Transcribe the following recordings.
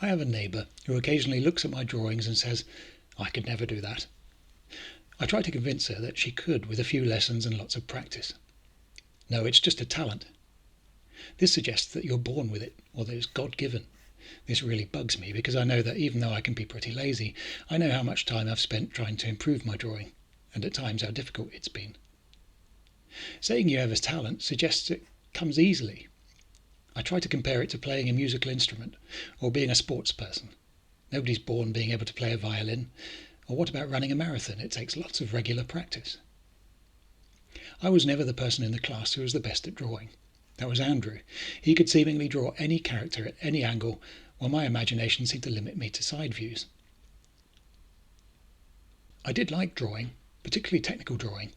I have a neighbour who occasionally looks at my drawings and says, "I could never do that." I try to convince her that she could with a few lessons and lots of practice. No, it's just a talent. This suggests that you're born with it, or that it's God-given. This really bugs me because I know that even though I can be pretty lazy, I know how much time I've spent trying to improve my drawing, and at times how difficult it's been. Saying you have a talent suggests it comes easily. I try to compare it to playing a musical instrument or being a sports person. Nobody's born being able to play a violin. Or what about running a marathon? It takes lots of regular practice. I was never the person in the class who was the best at drawing. That was Andrew. He could seemingly draw any character at any angle, while my imagination seemed to limit me to side views. I did like drawing, particularly technical drawing,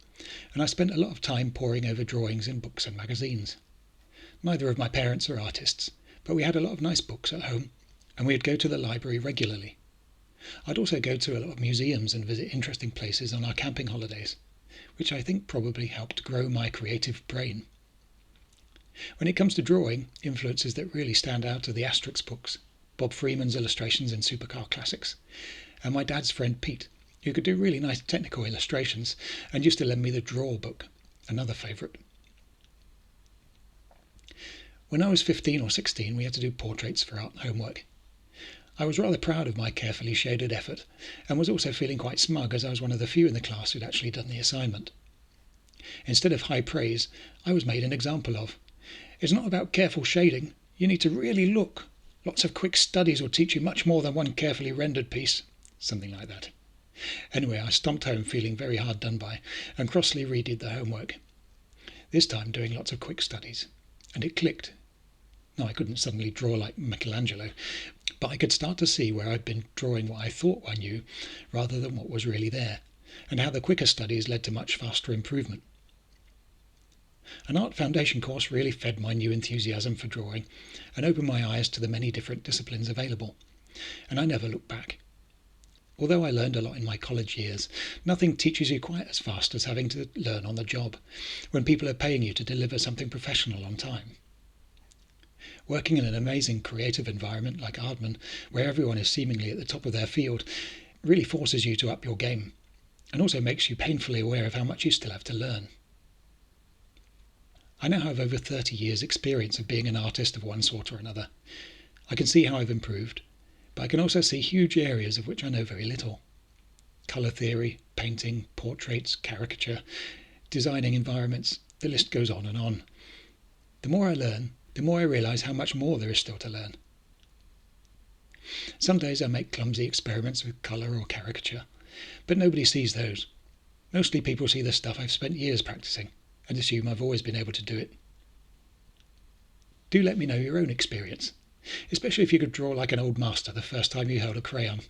and I spent a lot of time poring over drawings in books and magazines. Neither of my parents are artists, but we had a lot of nice books at home, and we'd go to the library regularly. I'd also go to a lot of museums and visit interesting places on our camping holidays, which I think probably helped grow my creative brain. When it comes to drawing, influences that really stand out are the Asterix books, Bob Freeman's illustrations in Supercar Classics, and my dad's friend Pete, who could do really nice technical illustrations and used to lend me the Draw book, another favourite. When I was 15 or 16, we had to do portraits for art homework. I was rather proud of my carefully shaded effort, and was also feeling quite smug as I was one of the few in the class who'd actually done the assignment. Instead of high praise, I was made an example of. It's not about careful shading. You need to really look. Lots of quick studies will teach you much more than one carefully rendered piece. Something like that. Anyway, I stomped home feeling very hard done by, and crossly redid the homework. This time doing lots of quick studies. And it clicked. No, I couldn't suddenly draw like Michelangelo, but I could start to see where I'd been drawing what I thought I knew, rather than what was really there, and how the quicker studies led to much faster improvement. An art foundation course really fed my new enthusiasm for drawing and opened my eyes to the many different disciplines available, and I never looked back. Although I learned a lot in my college years, nothing teaches you quite as fast as having to learn on the job, when people are paying you to deliver something professional on time. Working in an amazing creative environment like Aardman, where everyone is seemingly at the top of their field, really forces you to up your game, and also makes you painfully aware of how much you still have to learn. I now have over 30 years' experience of being an artist of one sort or another. I can see how I've improved, but I can also see huge areas of which I know very little. Colour theory, painting, portraits, caricature, designing environments, the list goes on and on. The more I learn, the more I realise how much more there is still to learn. Some days I make clumsy experiments with colour or caricature, but nobody sees those. Mostly people see the stuff I've spent years practising, and assume I've always been able to do it. Do let me know your own experience, especially if you could draw like an old master the first time you held a crayon.